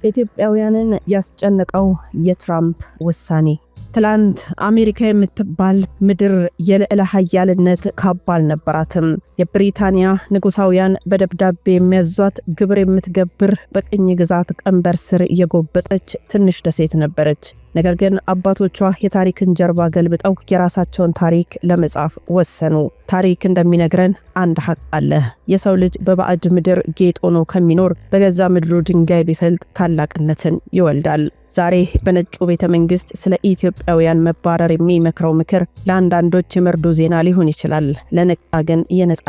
ኢትዮጵያውያንን ያስጨነቀው የትራምፕ ውሳኔ። ትላንት አሜሪካ የምትባል ምድር የልዕለ ኃያልነት ካባ አልነበራትም። የብሪታንያ ንጉሳውያን በደብዳቤ የሚያዟት ግብር የምትገብር በቅኝ ግዛት ቀንበር ስር የጎበጠች ትንሽ ደሴት ነበረች። ነገር ግን አባቶቿ የታሪክን ጀርባ ገልብጠው የራሳቸውን ታሪክ ለመጻፍ ወሰኑ። ታሪክ እንደሚነግረን አንድ ሐቅ አለ። የሰው ልጅ በባዕድ ምድር ጌጥ ሆኖ ከሚኖር በገዛ ምድሩ ድንጋይ ቢፈልጥ ታላቅነትን ይወልዳል። ዛሬ በነጩ ቤተ መንግስት ስለ ኢትዮጵያውያን መባረር የሚመክረው ምክር ለአንዳንዶች የመርዶ ዜና ሊሆን ይችላል። ለነቃ ግን የነጻነት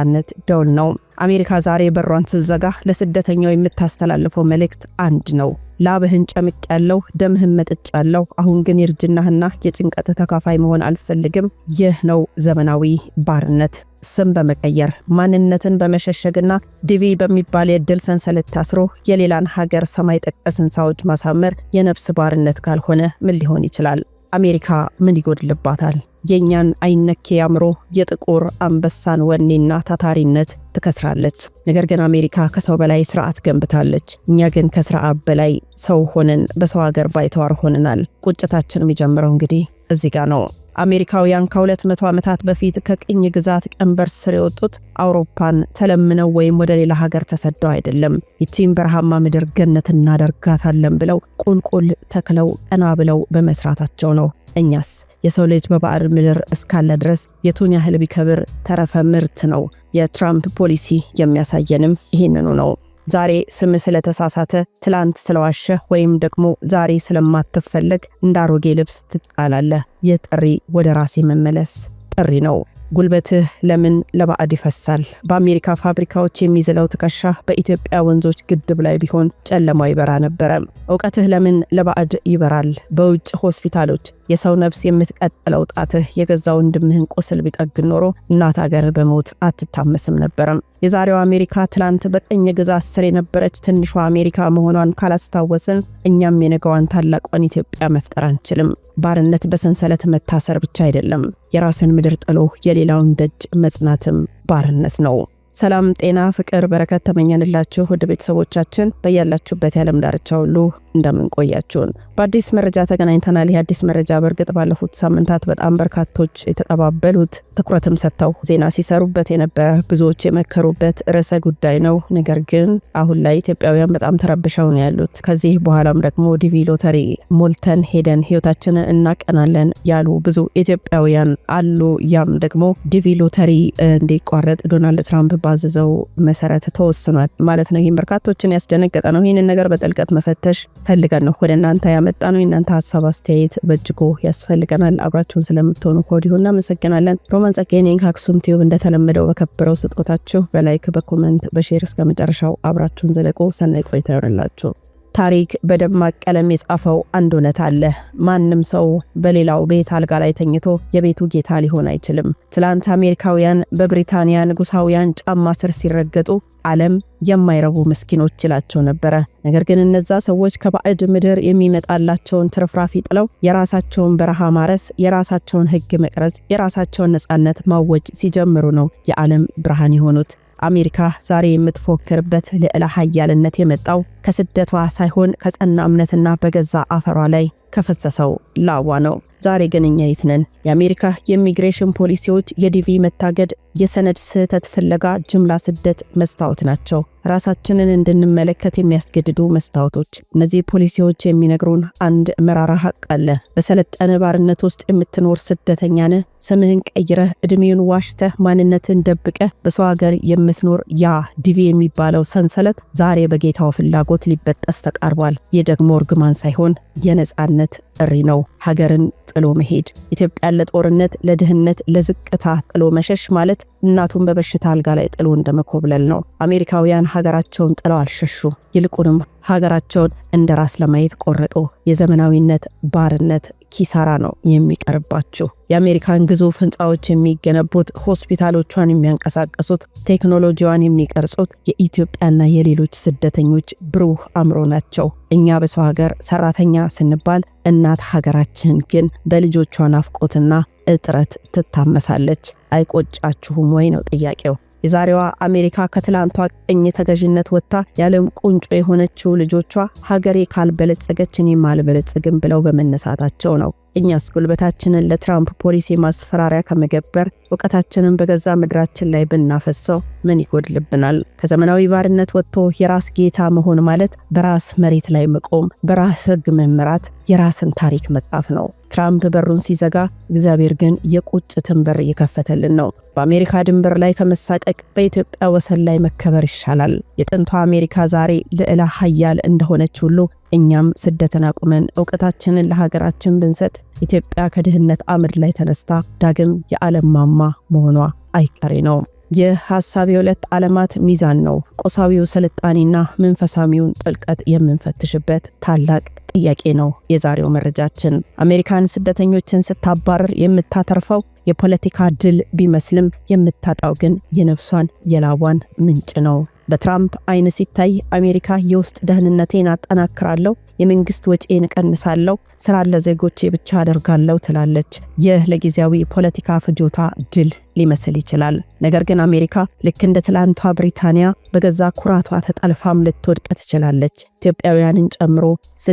ደውል ነው። አሜሪካ ዛሬ በሯን ስትዘጋ ለስደተኛው የምታስተላልፈው መልእክት አንድ ነው። ላብህን ጨምቅ ያለው ደምህን መጥጭ ያለው አሁን ግን የርጅናህና የጭንቀት ተካፋይ መሆን አልፈልግም። ይህ ነው ዘመናዊ ባርነት። ስም በመቀየር ማንነትን በመሸሸግና ዲቪ በሚባል የእድል ሰንሰለት ታስሮ የሌላን ሀገር ሰማይ ጠቀስ ህንፃዎች ማሳመር የነፍስ ባርነት ካልሆነ ምን ሊሆን ይችላል? አሜሪካ ምን ይጎድልባታል? የኛን አይነኬ አምሮ የጥቁር አንበሳን ወኔና ታታሪነት ትከስራለች። ነገር ግን አሜሪካ ከሰው በላይ ስርዓት ገንብታለች። እኛ ግን ከስርዓት በላይ ሰው ሆነን በሰው ሀገር ባይተዋር ሆነናል። ቁጭታችን የሚጀምረው እንግዲህ እዚህ ጋር ነው። አሜሪካውያን ከ200 ዓመታት በፊት ከቅኝ ግዛት ቀንበር ስር የወጡት አውሮፓን ተለምነው ወይም ወደ ሌላ ሀገር ተሰደው አይደለም። ይቺን በረሃማ ምድር ገነት እናደርጋታለን ብለው ቁልቁል ተክለው ቀና ብለው በመስራታቸው ነው። እኛስ የሰው ልጅ በባዕድ ምድር እስካለ ድረስ የቱን ያህል ቢከብር ተረፈ ምርት ነው። የትራምፕ ፖሊሲ የሚያሳየንም ይህንኑ ነው። ዛሬ ስም ስለተሳሳተ፣ ትላንት ስለዋሸህ ወይም ደግሞ ዛሬ ስለማትፈለግ እንዳሮጌ ልብስ ትጣላለህ። ይህ ጥሪ ወደ ራሴ መመለስ ጥሪ ነው። ጉልበትህ ለምን ለባዕድ ይፈሳል? በአሜሪካ ፋብሪካዎች የሚዝለው ትከሻ በኢትዮጵያ ወንዞች ግድብ ላይ ቢሆን ጨለማው ይበራ ነበረ። ዕውቀትህ ለምን ለባዕድ ይበራል? በውጭ ሆስፒታሎች የሰው ነፍስ የምትቀጥለው ጣትህ የገዛ ወንድምህን ቁስል ቢጠግን ኖሮ እናት ሀገር በሞት አትታመስም ነበረም። የዛሬው አሜሪካ ትላንት በቀኝ ግዛት ስር የነበረች ትንሿ አሜሪካ መሆኗን ካላስታወስን እኛም የነገዋን ታላቋን ኢትዮጵያ መፍጠር አንችልም። ባርነት በሰንሰለት መታሰር ብቻ አይደለም። የራስን ምድር ጥሎ የሌላውን ደጅ መጽናትም ባርነት ነው። ሰላም፣ ጤና፣ ፍቅር፣ በረከት ተመኘንላችሁ ውድ ቤተሰቦቻችን በያላችሁበት የዓለም ዳርቻ ሁሉ እንደምን ቆያችሁን? በአዲስ መረጃ ተገናኝተናል። ይህ አዲስ መረጃ በእርግጥ ባለፉት ሳምንታት በጣም በርካቶች የተቀባበሉት ትኩረትም ሰጥተው ዜና ሲሰሩበት የነበረ ብዙዎች የመከሩበት ርዕሰ ጉዳይ ነው። ነገር ግን አሁን ላይ ኢትዮጵያውያን በጣም ተረብሸው ነው ያሉት። ከዚህ በኋላም ደግሞ ዲቪ ሎተሪ ሞልተን ሄደን ህይወታችንን እናቀናለን ያሉ ብዙ ኢትዮጵያውያን አሉ። ያም ደግሞ ዲቪ ሎተሪ እንዲቋረጥ ዶናልድ ትራምፕ ባዘዘው መሰረት ተወስኗል ማለት ነው። ይህም በርካቶችን ያስደነገጠ ነው። ይህንን ነገር በጥልቀት መፈተሽ ፈልገን ነው ወደ እናንተ ያመጣ ነው። እናንተ ሐሳብ አስተያየት በእጅጉ ያስፈልገናል። አብራችሁን ስለምትሆኑ ከወዲሁ እናመሰግናለን። ሮማን ጸጋዬ ነኝ ከአክሱም ቲዩብ። እንደተለመደው በከበረው ስጦታችሁ በላይክ በኮሜንት በሼር እስከ መጨረሻው አብራችሁን ዘለቁ። ሰናይ ቆይታ ይሆንላችሁ። ታሪክ በደማቅ ቀለም የጻፈው አንድ እውነት አለ። ማንም ሰው በሌላው ቤት አልጋ ላይ ተኝቶ የቤቱ ጌታ ሊሆን አይችልም። ትላንት አሜሪካውያን በብሪታንያ ንጉሳውያን ጫማ ስር ሲረገጡ ዓለም የማይረቡ ምስኪኖች ይላቸው ነበረ። ነገር ግን እነዛ ሰዎች ከባዕድ ምድር የሚመጣላቸውን ትርፍራፊ ጥለው የራሳቸውን በረሃ ማረስ፣ የራሳቸውን ሕግ መቅረጽ፣ የራሳቸውን ነጻነት ማወጅ ሲጀምሩ ነው የዓለም ብርሃን የሆኑት። አሜሪካ ዛሬ የምትፎክርበት ልዕለ ኃያልነት የመጣው ከስደቷ ሳይሆን ከጸና እምነትና በገዛ አፈሯ ላይ ከፈሰሰው ላቧ ነው። ዛሬ ግን እኛ የት ነን? የአሜሪካ የኢሚግሬሽን ፖሊሲዎች የዲቪ መታገድ፣ የሰነድ ስህተት ፍለጋ፣ ጅምላ ስደት መስታወት ናቸው። ራሳችንን እንድንመለከት የሚያስገድዱ መስታወቶች። እነዚህ ፖሊሲዎች የሚነግሩን አንድ መራራ ሐቅ አለ። በሰለጠነ ባርነት ውስጥ የምትኖር ስደተኛ ነህ። ስምህን ቀይረህ እድሜውን ዋሽተህ ማንነትን ደብቀህ በሰው ሀገር የምትኖር ያ ዲቪ የሚባለው ሰንሰለት ዛሬ በጌታው ፍላጎት ሊበጠስ ተቃርቧል። ይህ ደግሞ እርግማን ሳይሆን የነጻነት ጥሪ ነው። ሀገርን ጥሎ መሄድ፣ ኢትዮጵያን ለጦርነት፣ ለድህነት፣ ለዝቅታ ጥሎ መሸሽ ማለት እናቱን በበሽታ አልጋ ላይ ጥሎ እንደመኮብለል ነው። አሜሪካውያን ሀገራቸውን ጥለው አልሸሹ። ይልቁንም ሀገራቸውን እንደ ራስ ለማየት ቆረጡ። የዘመናዊነት ባርነት ኪሳራ ነው የሚቀርባችሁ። የአሜሪካን ግዙፍ ህንፃዎች የሚገነቡት፣ ሆስፒታሎቿን የሚያንቀሳቀሱት፣ ቴክኖሎጂዋን የሚቀርጹት የኢትዮጵያና የሌሎች ስደተኞች ብሩህ አእምሮ ናቸው። እኛ በሰው ሀገር ሰራተኛ ስንባል እናት ሀገራችን ግን በልጆቿ ናፍቆትና እጥረት ትታመሳለች። አይቆጫችሁም ወይ ነው ጥያቄው። የዛሬዋ አሜሪካ ከትላንቷ ቅኝ ተገዥነት ወጥታ የዓለም ቁንጮ የሆነችው ልጆቿ ሀገሬ ካልበለጸገች እኔም አልበለጽግም ብለው በመነሳታቸው ነው። እኛስ ጉልበታችንን ለትራምፕ ፖሊሲ ማስፈራሪያ ከመገበር እውቀታችንን በገዛ ምድራችን ላይ ብናፈሰው ምን ይጎድልብናል? ከዘመናዊ ባርነት ወጥቶ የራስ ጌታ መሆን ማለት በራስ መሬት ላይ መቆም፣ በራስ ሕግ መመራት፣ የራስን ታሪክ መጻፍ ነው። ትራምፕ በሩን ሲዘጋ እግዚአብሔር ግን የቁጭትን በር እየከፈተልን ነው። በአሜሪካ ድንበር ላይ ከመሳቀቅ በኢትዮጵያ ወሰን ላይ መከበር ይሻላል። የጥንቷ አሜሪካ ዛሬ ልዕለ ኃያል እንደሆነች ሁሉ እኛም ስደትን አቁመን እውቀታችንን ለሀገራችን ብንሰጥ ኢትዮጵያ ከድህነት አምድ ላይ ተነስታ ዳግም የዓለም ማማ መሆኗ አይቀሬ ነው። ይህ ሐሳብ የሁለት ዓለማት ሚዛን ነው። ቁሳዊው ስልጣኔና መንፈሳዊውን ጥልቀት የምንፈትሽበት ታላቅ ጥያቄ ነው የዛሬው መረጃችን። አሜሪካን ስደተኞችን ስታባረር የምታተርፈው የፖለቲካ ድል ቢመስልም የምታጣው ግን የነፍሷን የላቧን ምንጭ ነው። በትራምፕ አይን ሲታይ አሜሪካ የውስጥ ደህንነቴን አጠናክራለሁ፣ የመንግስት ወጪን እቀንሳለሁ፣ ስራ ለዜጎቼ ብቻ አደርጋለሁ ትላለች። ይህ ለጊዜያዊ ፖለቲካ ፍጆታ ድል ሊመስል ይችላል። ነገር ግን አሜሪካ ልክ እንደ ትላንቷ ብሪታንያ በገዛ ኩራቷ ተጠልፋም ልትወድቅ ትችላለች። ኢትዮጵያውያንን ጨምሮ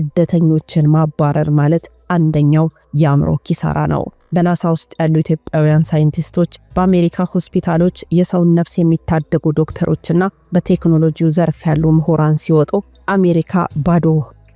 ስደተኞችን ማባረር ማለት አንደኛው የአእምሮ ኪሳራ ነው። በናሳ ውስጥ ያሉ ኢትዮጵያውያን ሳይንቲስቶች በአሜሪካ ሆስፒታሎች የሰውን ነፍስ የሚታደጉ ዶክተሮችና በቴክኖሎጂው ዘርፍ ያሉ ምሁራን ሲወጡ አሜሪካ ባዶ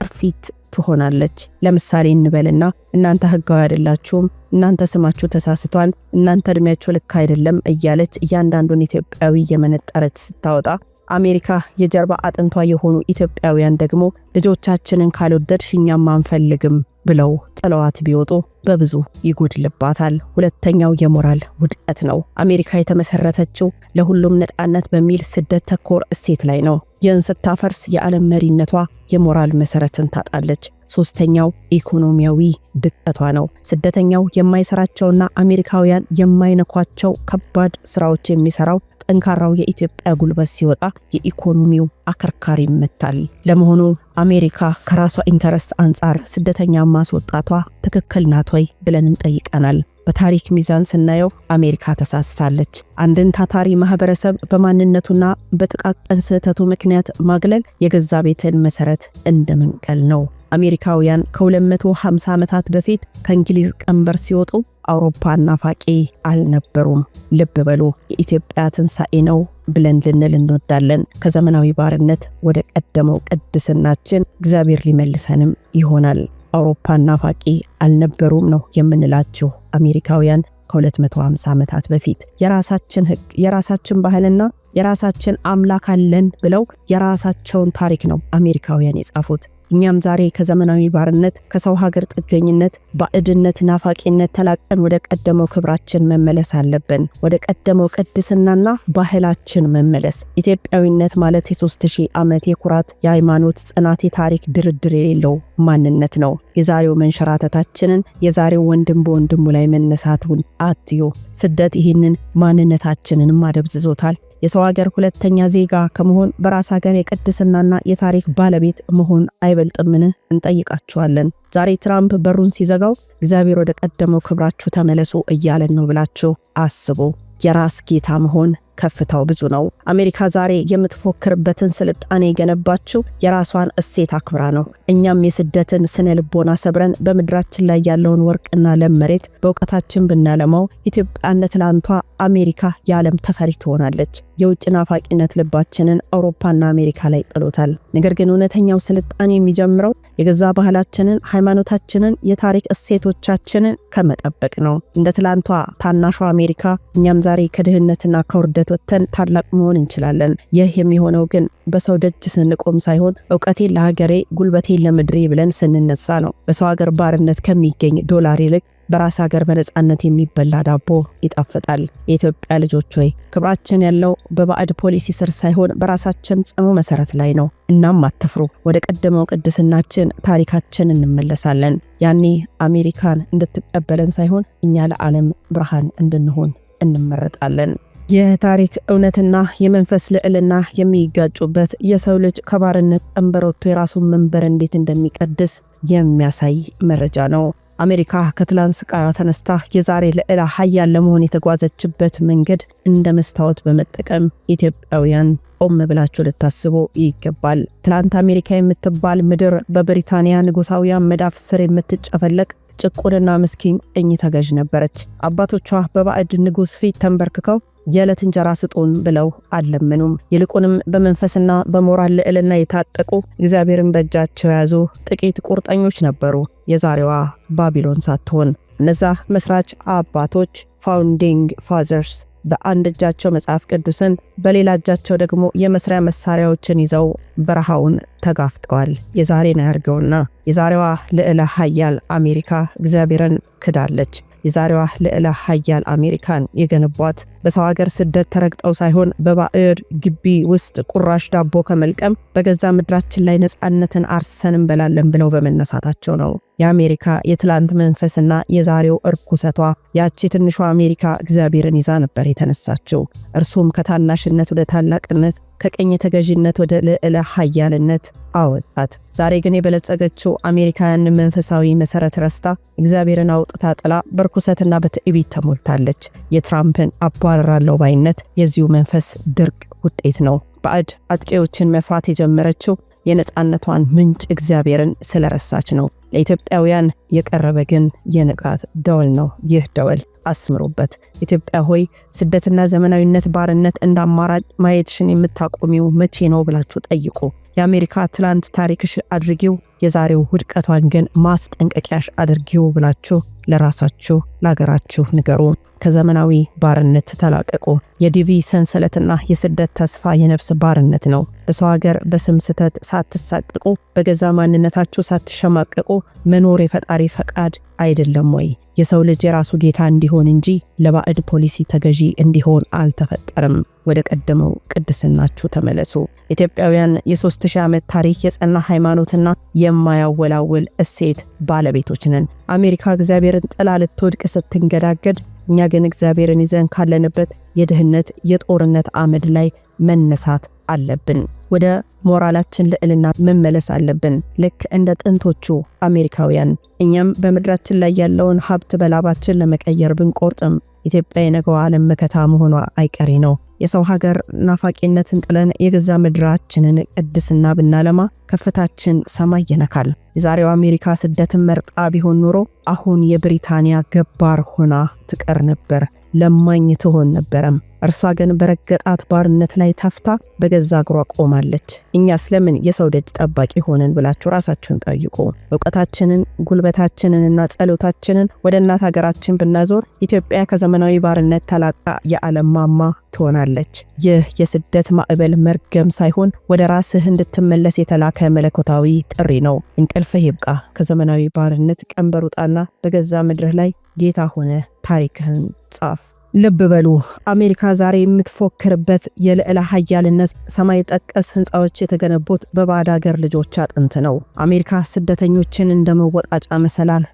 ቅርፊት ትሆናለች። ለምሳሌ እንበልና እናንተ ህጋዊ አይደላችሁም፣ እናንተ ስማችሁ ተሳስቷል፣ እናንተ እድሜያችሁ ልክ አይደለም እያለች እያንዳንዱን ኢትዮጵያዊ የመነጠረች ስታወጣ አሜሪካ የጀርባ አጥንቷ የሆኑ ኢትዮጵያውያን ደግሞ ልጆቻችንን ካልወደድሽ እኛም አንፈልግም ብለው ጥለዋት ቢወጡ በብዙ ይጎድልባታል። ሁለተኛው የሞራል ውድቀት ነው። አሜሪካ የተመሰረተችው ለሁሉም ነፃነት በሚል ስደት ተኮር እሴት ላይ ነው። ይህን ስታፈርስ የዓለም መሪነቷ የሞራል መሰረትን ታጣለች። ሶስተኛው ኢኮኖሚያዊ ድቀቷ ነው። ስደተኛው የማይሰራቸውና አሜሪካውያን የማይነኳቸው ከባድ ስራዎች የሚሰራው ጠንካራው የኢትዮጵያ ጉልበት ሲወጣ የኢኮኖሚው አከርካሪ ይመታል። ለመሆኑ አሜሪካ ከራሷ ኢንተረስት አንጻር ስደተኛ ማስወጣቷ ትክክል ናት ወይ ብለንም ጠይቀናል። በታሪክ ሚዛን ስናየው አሜሪካ ተሳስታለች። አንድን ታታሪ ማህበረሰብ በማንነቱና በጥቃቅን ስህተቱ ምክንያት ማግለል የገዛ ቤትን መሰረት እንደመንቀል ነው። አሜሪካውያን ከ250 ዓመታት በፊት ከእንግሊዝ ቀንበር ሲወጡ አውሮፓ ናፋቂ አልነበሩም። ልብ በሉ፣ የኢትዮጵያ ትንሣኤ ነው ብለን ልንል እንወዳለን። ከዘመናዊ ባርነት ወደ ቀደመው ቅድስናችን እግዚአብሔር ሊመልሰንም ይሆናል። አውሮፓ ናፋቂ አልነበሩም ነው የምንላችሁ። አሜሪካውያን ከ250 ዓመታት በፊት የራሳችን ሕግ፣ የራሳችን ባህልና የራሳችን አምላክ አለን ብለው የራሳቸውን ታሪክ ነው አሜሪካውያን የጻፉት። እኛም ዛሬ ከዘመናዊ ባርነት፣ ከሰው ሀገር ጥገኝነት፣ ባዕድነት፣ ናፋቂነት ተላቀን ወደ ቀደመው ክብራችን መመለስ አለብን። ወደ ቀደመው ቅድስናና ባህላችን መመለስ። ኢትዮጵያዊነት ማለት የ3000 ዓመት የኩራት፣ የሃይማኖት ጽናት፣ የታሪክ ድርድር የሌለው ማንነት ነው። የዛሬው መንሸራተታችንን፣ የዛሬው ወንድም በወንድሙ ላይ መነሳቱን አትዩ። ስደት ይህንን ማንነታችንንም አደብዝዞታል። የሰው ሀገር ሁለተኛ ዜጋ ከመሆን በራስ ሀገር የቅድስናና የታሪክ ባለቤት መሆን አይበልጥምን? እንጠይቃችኋለን። ዛሬ ትራምፕ በሩን ሲዘጋው እግዚአብሔር ወደ ቀደመው ክብራችሁ ተመለሱ እያለን ነው ብላችሁ አስቡ። የራስ ጌታ መሆን ከፍታው ብዙ ነው። አሜሪካ ዛሬ የምትፎክርበትን ስልጣኔ የገነባችው የራሷን እሴት አክብራ ነው። እኛም የስደትን ስነ ልቦና ሰብረን በምድራችን ላይ ያለውን ወርቅና ለም መሬት በእውቀታችን ብናለማው ኢትዮጵያ እንደ ትላንቷ አሜሪካ የዓለም ተፈሪ ትሆናለች። የውጭ ናፋቂነት ልባችንን አውሮፓና አሜሪካ ላይ ጥሎታል። ነገር ግን እውነተኛው ስልጣኔ የሚጀምረው የገዛ ባህላችንን፣ ሃይማኖታችንን፣ የታሪክ እሴቶቻችንን ከመጠበቅ ነው። እንደ ትላንቷ ታናሿ አሜሪካ እኛም ዛሬ ከድህነትና ከውርደት ወጥተን ታላቅ መሆን እንችላለን። ይህ የሚሆነው ግን በሰው ደጅ ስንቆም ሳይሆን እውቀቴን ለሀገሬ፣ ጉልበቴን ለምድሬ ብለን ስንነሳ ነው። በሰው ሀገር ባርነት ከሚገኝ ዶላር ይልቅ በራስ ሀገር በነጻነት የሚበላ ዳቦ ይጣፍጣል። የኢትዮጵያ ልጆች ሆይ ክብራችን ያለው በባዕድ ፖሊሲ ስር ሳይሆን በራሳችን ጽኑ መሰረት ላይ ነው። እናም አትፍሩ። ወደ ቀደመው ቅድስናችን፣ ታሪካችን እንመለሳለን። ያኔ አሜሪካን እንድትቀበለን ሳይሆን እኛ ለዓለም ብርሃን እንድንሆን እንመረጣለን። የታሪክ እውነትና የመንፈስ ልዕልና የሚጋጩበት የሰው ልጅ ከባርነት ቀንበር ወጥቶ የራሱን መንበር እንዴት እንደሚቀድስ የሚያሳይ መረጃ ነው። አሜሪካ ከትላንት ስቃያ ተነስታ የዛሬ ልዕለ ኃያል ለመሆን የተጓዘችበት መንገድ እንደ መስታወት በመጠቀም ኢትዮጵያውያን ቆም ብላችሁ ልታስቡ ይገባል። ትላንት አሜሪካ የምትባል ምድር በብሪታንያ ንጉሳውያን መዳፍ ስር የምትጨፈለቅ ጭቁንና ምስኪን ቅኝ ተገዥ ነበረች። አባቶቿ በባዕድ ንጉስ ፊት ተንበርክከው የዕለት እንጀራ ስጡን ብለው አልለመኑም። ይልቁንም በመንፈስና በሞራል ልዕልና የታጠቁ እግዚአብሔርን በእጃቸው የያዙ ጥቂት ቁርጠኞች ነበሩ። የዛሬዋ ባቢሎን ሳትሆን እነዛ መስራች አባቶች ፋውንዲንግ ፋዘርስ በአንድ እጃቸው መጽሐፍ ቅዱስን በሌላ እጃቸው ደግሞ የመስሪያ መሳሪያዎችን ይዘው በረሃውን ተጋፍጠዋል። የዛሬን ያርገውና የዛሬዋ ልዕለ ኃያል አሜሪካ እግዚአብሔርን ክዳለች። የዛሬዋ ልዕለ ኃያል አሜሪካን የገነቧት በሰው ሀገር ስደት ተረግጠው ሳይሆን በባዕድ ግቢ ውስጥ ቁራሽ ዳቦ ከመልቀም በገዛ ምድራችን ላይ ነፃነትን አርሰን እንበላለን ብለው በመነሳታቸው ነው። የአሜሪካ የትላንት መንፈስና የዛሬው እርኩሰቷ ያቺ ትንሿ አሜሪካ እግዚአብሔርን ይዛ ነበር የተነሳችው። እርሱም ከታናሽነት ወደ ታላቅነት ከቀኝ ተገዥነት ወደ ልዕለ ኃያልነት አወጣት። ዛሬ ግን የበለጸገችው አሜሪካን መንፈሳዊ መሰረት ረስታ እግዚአብሔርን አውጥታ ጥላ በርኩሰትና በትዕቢት ተሞልታለች። የትራምፕን አባረራለው ባይነት የዚሁ መንፈስ ድርቅ ውጤት ነው። ባዕድ አጥቂዎችን መፍራት የጀመረችው የነፃነቷን ምንጭ እግዚአብሔርን ስለረሳች ነው። ለኢትዮጵያውያን የቀረበ ግን የንቃት ደወል ነው። ይህ ደወል አስምሩበት። ኢትዮጵያ ሆይ ስደትና ዘመናዊነት ባርነት እንዳማራጭ ማየትሽን የምታቆሚው መቼ ነው ብላችሁ ጠይቁ። የአሜሪካ ትላንት ታሪክሽ አድርጊው፣ የዛሬው ውድቀቷን ግን ማስጠንቀቂያሽ አድርጊው ብላችሁ ለራሳችሁ ለሀገራችሁ ንገሩ። ከዘመናዊ ባርነት ተላቀቁ። የዲቪ ሰንሰለትና የስደት ተስፋ የነፍስ ባርነት ነው። በሰው ሀገር በስም ስተት ሳትሳቀቁ በገዛ ማንነታችሁ ሳትሸማቀቁ መኖር የፈጣሪ ፈቃድ አይደለም ወይ? የሰው ልጅ የራሱ ጌታ እንዲሆን እንጂ ለባዕድ ፖሊሲ ተገዢ እንዲሆን አልተፈጠረም። ወደ ቀደመው ቅድስናችሁ ተመለሱ። ኢትዮጵያውያን የ3000 ዓመት ታሪክ የጸና ሃይማኖትና የማያወላውል እሴት ባለቤቶች ነን። አሜሪካ እግዚአብሔርን ጥላ ልትወድቅ ስትንገዳገድ፣ እኛ ግን እግዚአብሔርን ይዘን ካለንበት የድህነት የጦርነት አመድ ላይ መነሳት አለብን። ወደ ሞራላችን ልዕልና መመለስ አለብን። ልክ እንደ ጥንቶቹ አሜሪካውያን እኛም በምድራችን ላይ ያለውን ሀብት በላባችን ለመቀየር ብንቆርጥም ኢትዮጵያ የነገው ዓለም መከታ መሆኗ አይቀሬ ነው። የሰው ሀገር ናፋቂነትን ጥለን የገዛ ምድራችንን ቅድስና ብናለማ ከፍታችን ሰማይ ይነካል። የዛሬው አሜሪካ ስደትን መርጣ ቢሆን ኖሮ አሁን የብሪታንያ ገባር ሆና ትቀር ነበር፣ ለማኝ ትሆን ነበረም። እርሷ ግን በረገጣት ባርነት ላይ ተፍታ በገዛ እግሯ ቆማለች። እኛ ስለምን የሰው ደጅ ጠባቂ ሆነን ብላችሁ ራሳችሁን ጠይቁ። ዕውቀታችንን ጉልበታችንንና ጸሎታችንን ወደ እናት ሀገራችን ብናዞር ኢትዮጵያ ከዘመናዊ ባርነት ተላቃ የዓለም ማማ ትሆናለች። ይህ የስደት ማዕበል መርገም ሳይሆን ወደ ራስህ እንድትመለስ የተላከ መለኮታዊ ጥሪ ነው። እንቅልፍህ ይብቃ። ከዘመናዊ ባርነት ቀንበር ውጣና በገዛ ምድርህ ላይ ጌታ ሆነ ታሪክህን ጻፍ። ልብ በሉ፣ አሜሪካ ዛሬ የምትፎክርበት የልዕለ ኃያልነት ሰማይ ጠቀስ ህንፃዎች የተገነቡት በባዕድ ሀገር ልጆች አጥንት ነው። አሜሪካ ስደተኞችን እንደ መወጣጫ መሰላል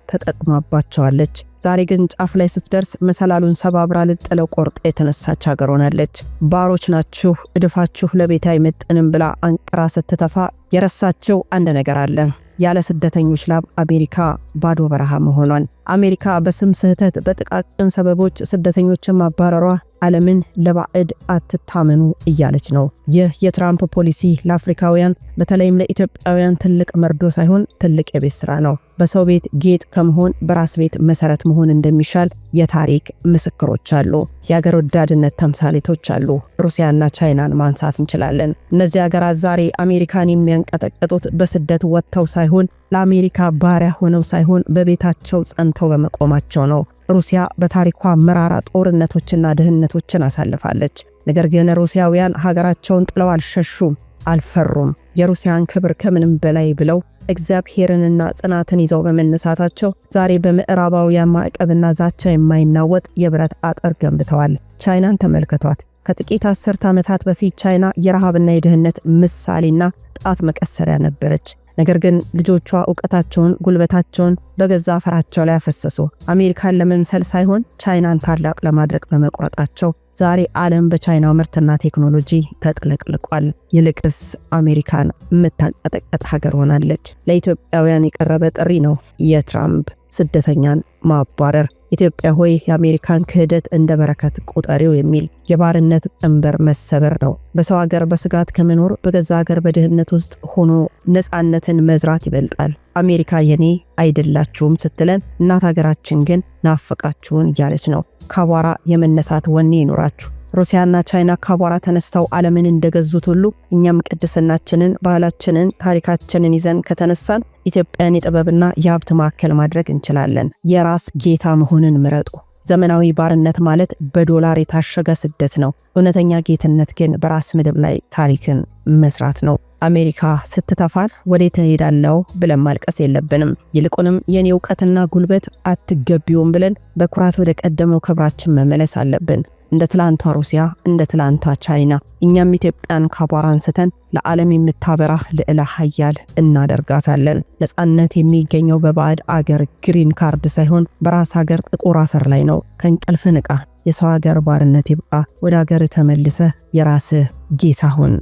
ተጠቅማባቸዋለች። ዛሬ ግን ጫፍ ላይ ስትደርስ መሰላሉን ሰባብራ ልጥለው ቆርጣ የተነሳች ሀገር ሆናለች። ባሮች ናችሁ፣ እድፋችሁ ለቤት አይመጥንም ብላ አንቅራ ስትተፋ የረሳቸው አንድ ነገር አለ። ያለ ስደተኞች ላብ አሜሪካ ባዶ በረሃ መሆኗን። አሜሪካ በስም ስህተት በጥቃቅን ሰበቦች ስደተኞችን ማባረሯ ዓለምን ለባዕድ አትታመኑ እያለች ነው። ይህ የትራምፕ ፖሊሲ ለአፍሪካውያን በተለይም ለኢትዮጵያውያን ትልቅ መርዶ ሳይሆን ትልቅ የቤት ስራ ነው። በሰው ቤት ጌጥ ከመሆን በራስ ቤት መሰረት መሆን እንደሚሻል የታሪክ ምስክሮች አሉ። የሀገር ወዳድነት ተምሳሌቶች አሉ። ሩሲያና ቻይናን ማንሳት እንችላለን። እነዚህ ሀገራት ዛሬ አሜሪካን የሚያንቀጠቅጡት በስደት ወጥተው ሳይሆን ለአሜሪካ ባሪያ ሆነው ሳይሆን በቤታቸው ጸንተው በመቆማቸው ነው። ሩሲያ በታሪኳ መራራ ጦርነቶችና ድህነቶችን አሳልፋለች። ነገር ግን ሩሲያውያን ሀገራቸውን ጥለው አልሸሹም፣ አልፈሩም። የሩሲያን ክብር ከምንም በላይ ብለው እግዚአብሔርንና ጽናትን ይዘው በመነሳታቸው ዛሬ በምዕራባውያን ማዕቀብና ዛቻ የማይናወጥ የብረት አጥር ገንብተዋል። ቻይናን ተመልከቷት። ከጥቂት 10 ዓመታት በፊት ቻይና የረሃብና የድህነት ምሳሌና ጣት መቀሰሪያ ነበረች። ነገር ግን ልጆቿ ዕውቀታቸውን ጉልበታቸውን በገዛ አፈራቸው ላይ አፈሰሱ። አሜሪካን ለመምሰል ሳይሆን ቻይናን ታላቅ ለማድረግ በመቁረጣቸው ዛሬ ዓለም በቻይናው ምርትና ቴክኖሎጂ ተጥለቅልቋል። ይልቅስ አሜሪካን የምታንቀጠቀጥ ሀገር ሆናለች። ለኢትዮጵያውያን የቀረበ ጥሪ ነው የትራምፕ ስደተኛን ማባረር። ኢትዮጵያ ሆይ የአሜሪካን ክህደት እንደ በረከት ቁጠሪው የሚል የባርነት ቀንበር መሰበር ነው። በሰው ሀገር በስጋት ከመኖር በገዛ ሀገር በድህነት ውስጥ ሆኖ ነፃነትን መዝራት ይበልጣል። አሜሪካ የኔ አይደላችሁም ስትለን፣ እናት ሀገራችን ግን ናፈቃችሁን እያለች ነው። ከአቧራ የመነሳት ወኔ ይኖራችሁ። ሩሲያና ቻይና ከአቧራ ተነስተው ዓለምን እንደገዙት ሁሉ እኛም ቅድስናችንን፣ ባህላችንን፣ ታሪካችንን ይዘን ከተነሳን ኢትዮጵያን የጥበብና የሀብት ማዕከል ማድረግ እንችላለን። የራስ ጌታ መሆንን ምረጡ። ዘመናዊ ባርነት ማለት በዶላር የታሸገ ስደት ነው። እውነተኛ ጌትነት ግን በራስ ምድብ ላይ ታሪክን መስራት ነው። አሜሪካ ስትተፋን ወዴት እሄዳለሁ ብለን ማልቀስ የለብንም። ይልቁንም የኔ ዕውቀትና ጉልበት አትገቢውም ብለን በኩራት ወደ ቀደመው ክብራችን መመለስ አለብን። እንደ ትላንቷ ሩሲያ፣ እንደ ትላንቷ ቻይና እኛም ኢትዮጵያን ከአቧራ አንስተን ለዓለም የምታበራ ልዕለ ኃያል እናደርጋታለን። ነፃነት የሚገኘው በባዕድ አገር ግሪን ካርድ ሳይሆን በራስ ሀገር ጥቁር አፈር ላይ ነው። ከእንቅልፍ ንቃ። የሰው ሀገር ባርነት ይብቃ። ወደ ሀገር ተመልሰህ የራስህ ጌታ ሁን።